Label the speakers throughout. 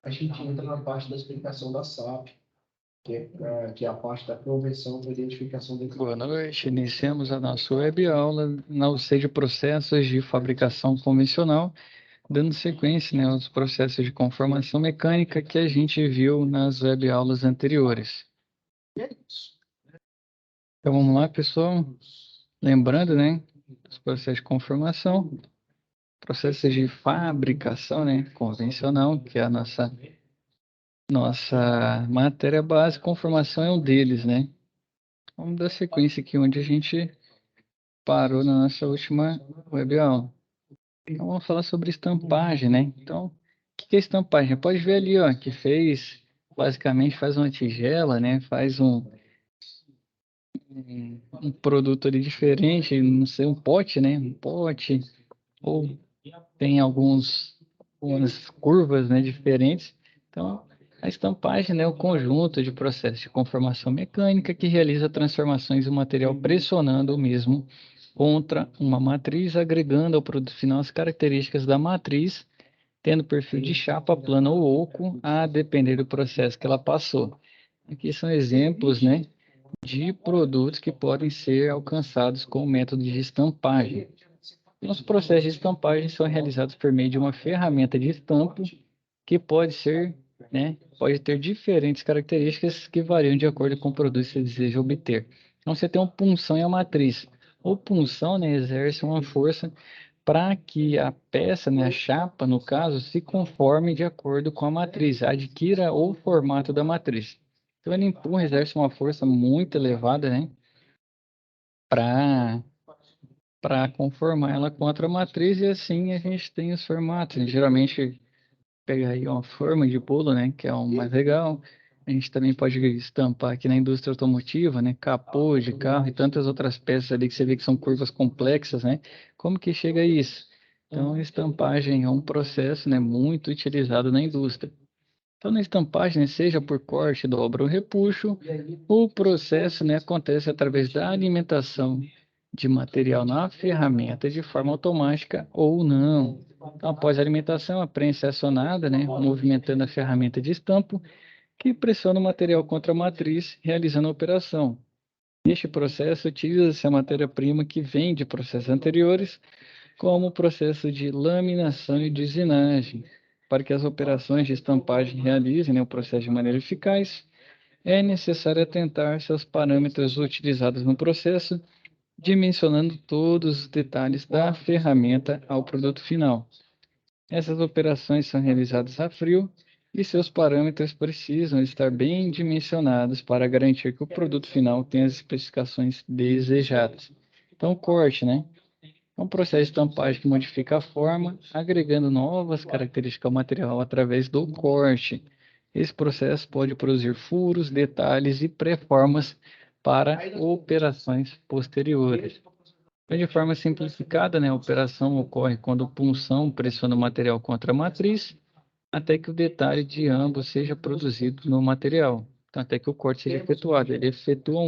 Speaker 1: A gente entra na parte da explicação da SAP, que é a parte da conversão para identificação de
Speaker 2: Boa noite, iniciamos a nossa web aula na UC de processos de fabricação convencional, dando sequência, né, aos processos de conformação mecânica que a gente viu nas web aulas anteriores.
Speaker 1: E é isso.
Speaker 2: Então vamos lá, pessoal. Lembrando, né, os processos de conformação, processos de fabricação, né, convencional, que é a nossa matéria base, conformação é um deles, né? Vamos dar sequência aqui onde a gente parou na nossa última web aula. Então vamos falar sobre estampagem, né? Então, o que é estampagem? Pode ver ali, ó, que basicamente faz uma tigela, né? Faz um produto ali diferente, não sei, um pote, né? Um pote, ou tem algumas curvas, né, diferentes. Então, a estampagem, né, é o conjunto de processos de conformação mecânica que realiza transformações do material pressionando o mesmo contra uma matriz, agregando ao produto final as características da matriz, tendo perfil de chapa, plana ou oco, a depender do processo que ela passou. Aqui são exemplos, né, de produtos que podem ser alcançados com o método de estampagem. Os processos de estampagem são realizados por meio de uma ferramenta de estampo que pode ser, né, pode ter diferentes características que variam de acordo com o produto que você deseja obter. Então você tem uma punção e a matriz. O punção, né, exerce uma força para que a peça, né, a chapa, no caso, se conforme de acordo com a matriz, adquira o formato da matriz. Então ele empurra, exerce uma força muito elevada, né, para conformar ela com outra matriz e assim a gente tem os formatos, né? Geralmente pegar aí uma forma de bolo, né, que é o mais legal. A gente também pode estampar aqui na indústria automotiva, né, capô de carro e tantas outras peças ali que você vê que são curvas complexas, né? Como que chega a isso? Então, a estampagem é um processo, né, muito utilizado na indústria. Então, na estampagem, né, seja por corte, dobra ou repuxo, o processo, né, acontece através da alimentação de material na ferramenta de forma automática ou não. Então, após a alimentação, a prensa é acionada, né, movimentando a ferramenta de estampo, que pressiona o material contra a matriz, realizando a operação. Neste processo, utiliza-se a matéria-prima que vem de processos anteriores, como o processo de laminação e de usinagem. Para que as operações de estampagem realizem, né, o processo de maneira eficaz, é necessário atentar-se aos parâmetros utilizados no processo, dimensionando todos os detalhes da ferramenta ao produto final. Essas operações são realizadas a frio e seus parâmetros precisam estar bem dimensionados para garantir que o produto final tenha as especificações desejadas. Então, corte, né? É um processo de estampagem que modifica a forma, agregando novas características ao material através do corte. Esse processo pode produzir furos, detalhes e pré-formas para operações posteriores. Então, de forma simplificada, né, a operação ocorre quando a punção pressiona o material contra a matriz, até que o detalhe de ambos seja produzido no material, então, até que o corte seja efetuado. Ele efetua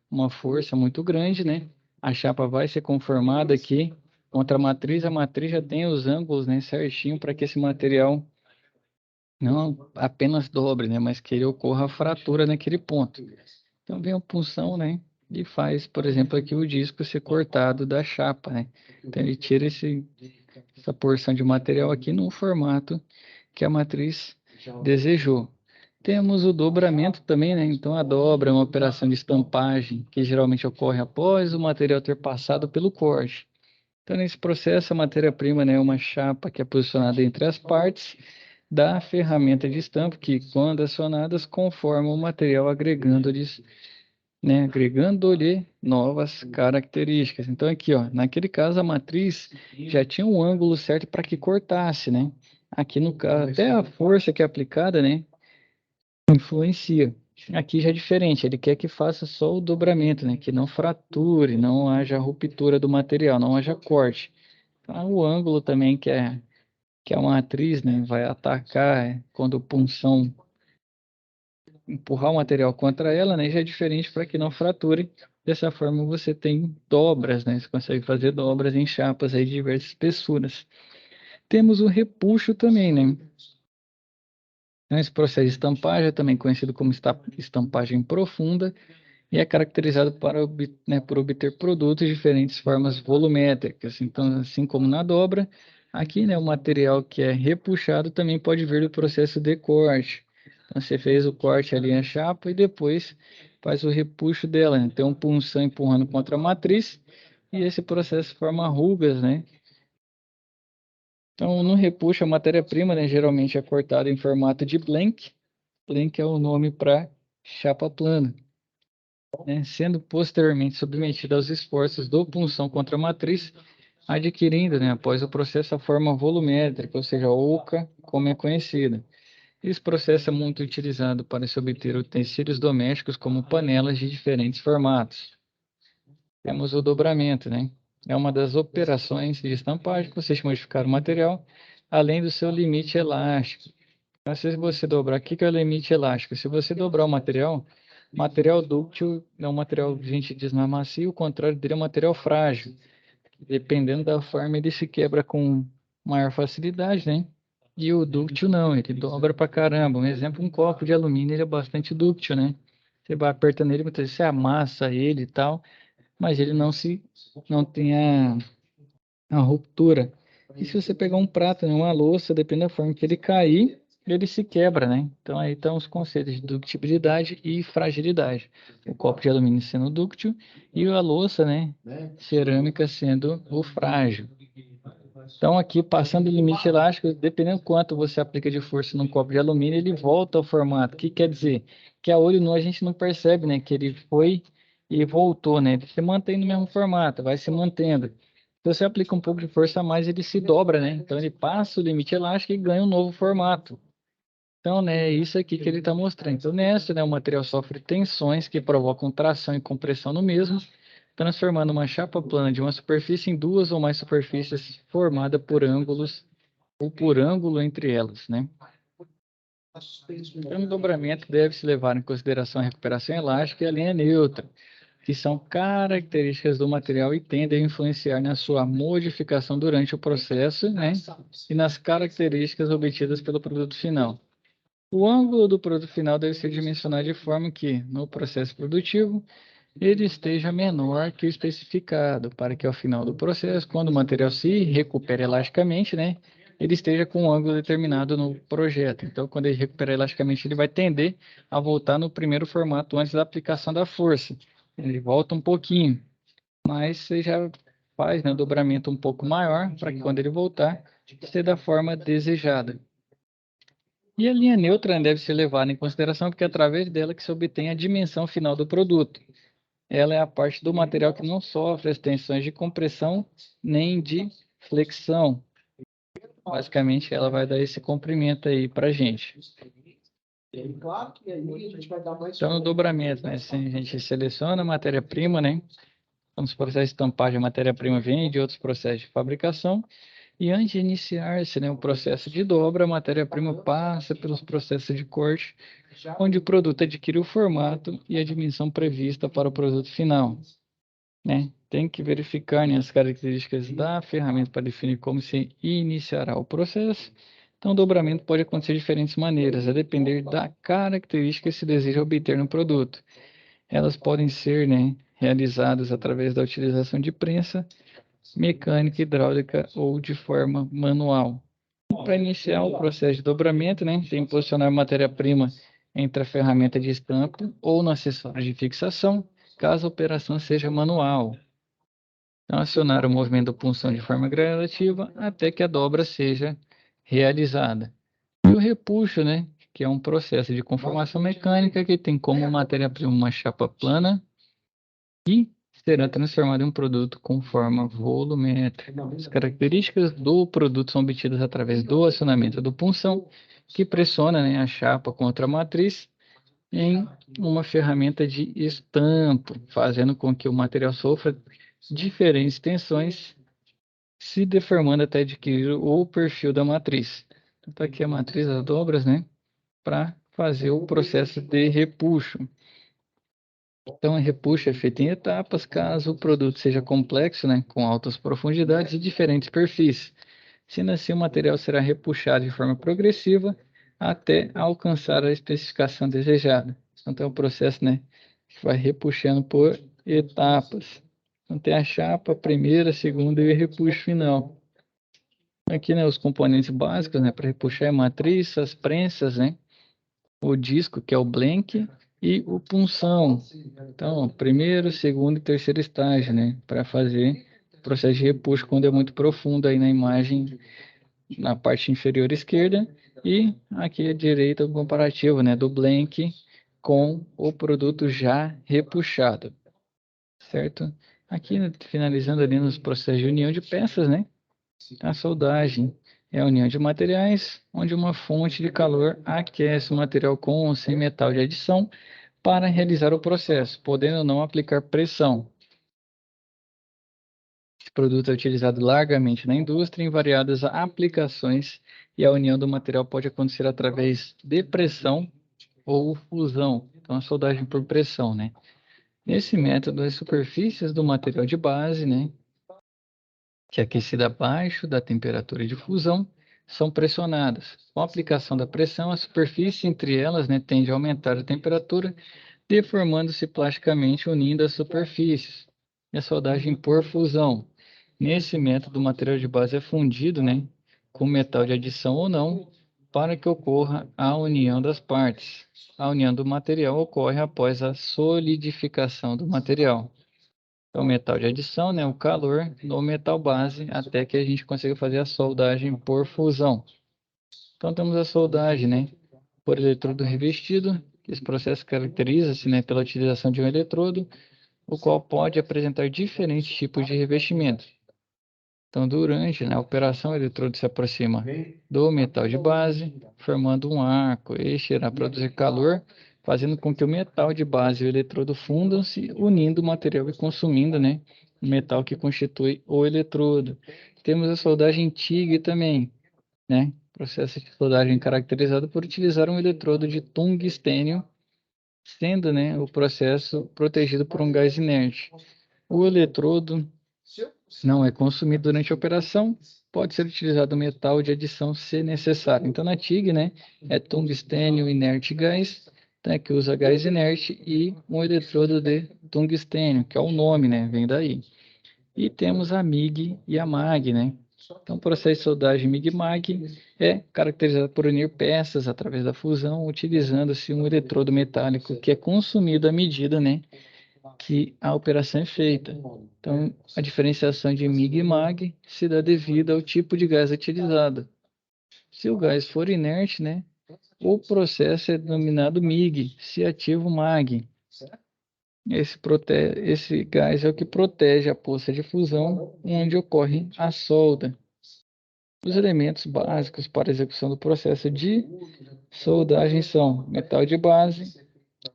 Speaker 2: uma força muito grande, né? A chapa vai ser conformada aqui contra a matriz já tem os ângulos, né, certinho para que esse material não apenas dobre, né, mas que ele ocorra a fratura naquele ponto. Então vem a punção, né, e faz, por exemplo, aqui o disco ser cortado da chapa, né? Então ele tira essa porção de material aqui no formato que a matriz desejou. Temos o dobramento também, né? Então a dobra é uma operação de estampagem que geralmente ocorre após o material ter passado pelo corte. Então, nesse processo, a matéria-prima, né, é uma chapa que é posicionada entre as partes da ferramenta de estampo, que, quando acionadas, conformam o material agregando-lhe novas características. Então, aqui, ó, naquele caso, a matriz já tinha um ângulo certo para que cortasse, né? Aqui, no caso, até a força que é aplicada, né, influencia. Aqui já é diferente, ele quer que faça só o dobramento, né? Que não frature, não haja ruptura do material, não haja corte. Então, o ângulo também que a matriz, né, vai atacar quando a punção empurrar o material contra ela, né, já é diferente para que não frature. Dessa forma você tem dobras, né? Você consegue fazer dobras em chapas aí de diversas espessuras. Temos o repuxo também, né? Então, esse processo de estampagem é também conhecido como estampagem profunda e é caracterizado por obter produtos de diferentes formas volumétricas. Então, assim como na dobra, aqui, né, o material que é repuxado também pode vir do processo de corte. Então, você fez o corte ali a chapa e depois faz o repuxo dela, né? Tem um punção empurrando contra a matriz e esse processo forma rugas, né? Então, no repuxo, a matéria-prima, né, geralmente é cortada em formato de blank. Blank é o nome para chapa plana, né, sendo posteriormente submetida aos esforços do punção contra a matriz, adquirindo, né, após o processo, a forma volumétrica, ou seja, oca, como é conhecida. Esse processo é muito utilizado para se obter utensílios domésticos como panelas de diferentes formatos. Temos o dobramento, né? É uma das operações de estampagem que consiste em modificar o material, além do seu limite elástico. Então, se você dobrar, o que é o limite elástico? Se você dobrar o material dúctil é um material, a gente diz, mais macio, o contrário dele é um material frágil. Dependendo da forma, ele se quebra com maior facilidade, né? E o dúctil não, ele dobra pra caramba. Um exemplo, um copo de alumínio, ele é bastante dúctil, né? Você vai apertando ele, muitas vezes você amassa ele e tal, mas ele não tem a ruptura. E se você pegar um prato, né, uma louça, dependendo da forma que ele cair, ele se quebra, né? Então aí estão os conceitos de ductibilidade e fragilidade. O copo de alumínio sendo dúctil e a louça, né, cerâmica sendo o frágil. Então aqui, passando o limite elástico, dependendo quanto você aplica de força num copo de alumínio, ele volta ao formato. O que quer dizer? Que a olho nu a gente não percebe, né, que ele foi e voltou, né? Ele se mantém no mesmo formato, vai se mantendo. Se você aplica um pouco de força a mais, ele se dobra, né? Então ele passa o limite elástico e ganha um novo formato. Então, né, é isso aqui que ele está mostrando. Então, nessa, né, o material sofre tensões que provocam tração e compressão no mesmo, transformando uma chapa plana de uma superfície em duas ou mais superfícies formada por ângulos ou por ângulo entre elas, né? Então, no dobramento deve-se levar em consideração a recuperação elástica e a linha neutra, que são características do material e tendem a influenciar na sua modificação durante o processo, né? E nas características obtidas pelo produto final. O ângulo do produto final deve ser dimensionado de forma que, no processo produtivo, ele esteja menor que o especificado, para que ao final do processo, quando o material se recupere elasticamente, né, ele esteja com um ângulo determinado no projeto. Então, quando ele recuperar elasticamente, ele vai tender a voltar no primeiro formato antes da aplicação da força. Ele volta um pouquinho, mas você já faz, né, um dobramento um pouco maior, para que quando ele voltar, seja da forma desejada. E a linha neutra deve ser levada em consideração porque é através dela que se obtém a dimensão final do produto. Ela é a parte do material que não sofre as tensões de compressão nem de flexão. Basicamente, ela vai dar esse comprimento aí para a gente. Então, no dobramento, né, assim, a gente seleciona a matéria-prima, né? Então, nos processos de estampagem, a matéria-prima vem de outros processos de fabricação. E antes de iniciar-se, né, o processo de dobra, a matéria-prima passa pelos processos de corte, onde o produto adquire o formato e a dimensão prevista para o produto final, né? Tem que verificar, né, as características da ferramenta para definir como se iniciará o processo. Então, o dobramento pode acontecer de diferentes maneiras, a depender da característica que se deseja obter no produto. Elas podem ser, né, realizadas através da utilização de prensa, mecânica, hidráulica ou de forma manual. Para iniciar o processo de dobramento, né, tem que posicionar a matéria-prima entre a ferramenta de estampo ou no acessório de fixação, caso a operação seja manual. Então, acionar o movimento de punção de forma gradativa até que a dobra seja realizada. E o repuxo, né, que é um processo de conformação mecânica que tem como matéria-prima uma chapa plana e será transformado em um produto com forma volumétrica. As características do produto são obtidas através do acionamento do punção, que pressiona, né, a chapa contra a matriz em uma ferramenta de estampo, fazendo com que o material sofra diferentes tensões, se deformando até adquirir o perfil da matriz. Então, tá aqui a matriz das dobras, né, para fazer o processo de repuxo. Então, a repuxo é feito em etapas, caso o produto seja complexo, né, com altas profundidades e diferentes perfis. Sendo assim, o material será repuxado de forma progressiva até alcançar a especificação desejada. Então, tem um processo, né, que vai repuxando por etapas. Então, tem a chapa, primeira, segunda e o repuxo final. Aqui, né, os componentes básicos, né, para repuxar é a matriz, as prensas, né, o disco, que é o blank, e o punção. Então, primeiro, segundo e terceiro estágio, né, para fazer o processo de repuxo quando é muito profundo aí na imagem, na parte inferior esquerda, e aqui à direita o comparativo, né, do blank com o produto já repuxado, certo? Aqui, né, finalizando ali nos processos de união de peças, né, a soldagem é a união de materiais, onde uma fonte de calor aquece o material com ou sem metal de adição para realizar o processo, podendo ou não aplicar pressão. Esse produto é utilizado largamente na indústria em variadas aplicações e a união do material pode acontecer através de pressão ou fusão. Então, a soldagem por pressão, né? Nesse método, as superfícies do material de base, né, que é aquecida abaixo da temperatura de fusão, são pressionadas. Com a aplicação da pressão, a superfície entre elas, né, tende a aumentar a temperatura, deformando-se plasticamente, unindo as superfícies. E a soldagem por fusão. Nesse método, o material de base é fundido, né, com metal de adição ou não, para que ocorra a união das partes. A união do material ocorre após a solidificação do material. É o metal de adição, né, o calor no metal base, até que a gente consiga fazer a soldagem por fusão. Então temos a soldagem, né, por eletrodo revestido. Esse processo caracteriza-se, né, pela utilização de um eletrodo, o qual pode apresentar diferentes tipos de revestimento. Então, durante, né, a operação, o eletrodo se aproxima do metal de base, formando um arco. Este irá produzir calor, fazendo com que o metal de base e o eletrodo fundam-se, unindo o material e consumindo, né, o metal que constitui o eletrodo. Temos a soldagem TIG também, né, processo de soldagem caracterizado por utilizar um eletrodo de tungstênio, sendo, né, o processo protegido por um gás inerte. O eletrodo não é consumido durante a operação, pode ser utilizado metal de adição se necessário. Então, na TIG, né, é tungstênio inerte gás, né, que usa gás inerte, e um eletrodo de tungstênio, que é o nome, né, vem daí. E temos a MIG e a MAG, né? Então, o processo de soldagem MIG-MAG é caracterizado por unir peças através da fusão, utilizando-se um eletrodo metálico que é consumido à medida, né, que a operação é feita. Então, a diferenciação de MIG e MAG se dá devido ao tipo de gás utilizado. Se o gás for inerte, né, o processo é denominado MIG, se ativo MAG. Esse gás é o que protege a poça de fusão, onde ocorre a solda. Os elementos básicos para a execução do processo de soldagem são metal de base,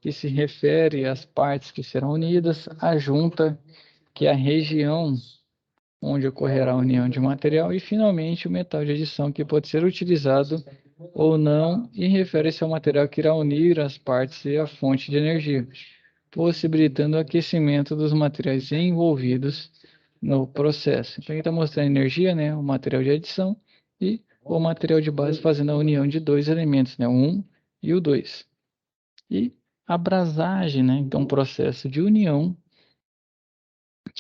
Speaker 2: que se refere às partes que serão unidas, a junta, que é a região onde ocorrerá a união de material, e finalmente o metal de adição, que pode ser utilizado ou não, e refere-se ao material que irá unir as partes e a fonte de energia, possibilitando o aquecimento dos materiais envolvidos no processo. Então, aqui está mostrando a energia, né, o material de adição, e o material de base fazendo a união de dois elementos, né, o 1 e o 2. E a abrasagem, né, então, um processo de união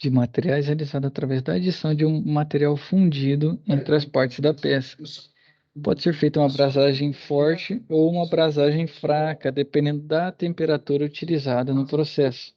Speaker 2: de materiais realizado através da adição de um material fundido entre as partes da peça. Pode ser feita uma abrasagem forte ou uma abrasagem fraca, dependendo da temperatura utilizada no processo.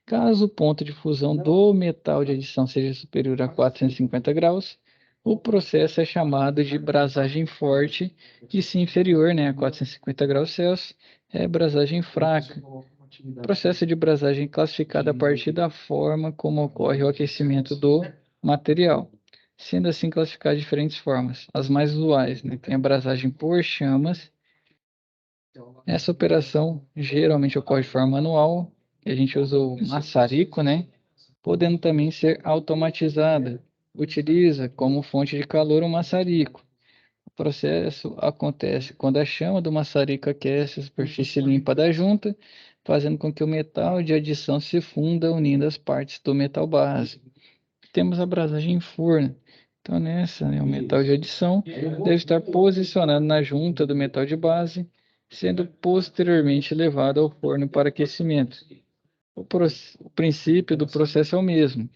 Speaker 2: Caso o ponto de fusão do metal de adição seja superior a 450 graus, o processo é chamado de brasagem forte, e se inferior, né, a 450 graus Celsius, é brasagem fraca. O processo de brasagem é classificado a partir da forma como ocorre o aquecimento do material, sendo assim classificado de diferentes formas. As mais usuais, né, tem a brasagem por chamas. Essa operação geralmente ocorre de forma manual, e a gente usa o maçarico, né, podendo também ser automatizada. Utiliza como fonte de calor o maçarico. O processo acontece quando a chama do maçarico aquece a superfície limpa da junta, fazendo com que o metal de adição se funda, unindo as partes do metal base. Temos a brasagem em forno, Então, nessa, né, o metal de adição deve estar posicionado na junta do metal de base, sendo posteriormente levado ao forno para aquecimento. O princípio do processo é o mesmo.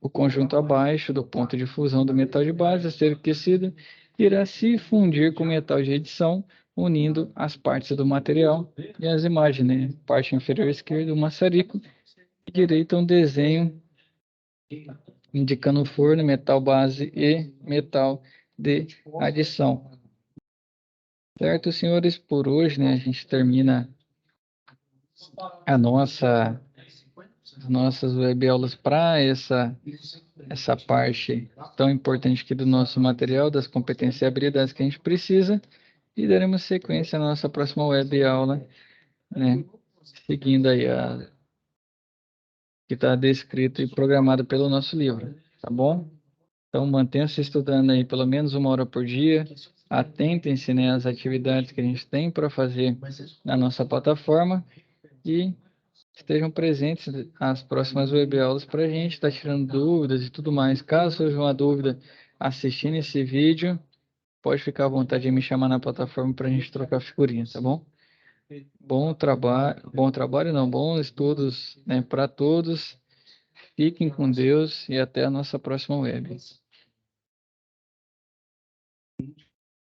Speaker 2: O conjunto abaixo do ponto de fusão do metal de base a ser aquecido irá se fundir com o metal de adição, unindo as partes do material e as imagens, né? Parte inferior esquerda, o maçarico, e direita um desenho indicando forno, metal base e metal de adição. Certo, senhores? Por hoje, né, a gente termina a as nossas webaulas para essa parte tão importante aqui do nosso material, das competências e habilidades que a gente precisa, e daremos sequência à nossa próxima web aula, né, seguindo aí a que está descrito e programado pelo nosso livro, tá bom? Então mantenha-se estudando aí pelo menos 1 hora por dia, atentem-se, né, às atividades que a gente tem para fazer na nossa plataforma e estejam presentes às próximas webaulas para a gente estar tirando dúvidas e tudo mais. Caso surja uma dúvida assistindo esse vídeo, pode ficar à vontade de me chamar na plataforma para a gente trocar figurinha, tá bom? Bom trabalho não, bons estudos, né, para todos. Fiquem com Deus e até a nossa próxima web.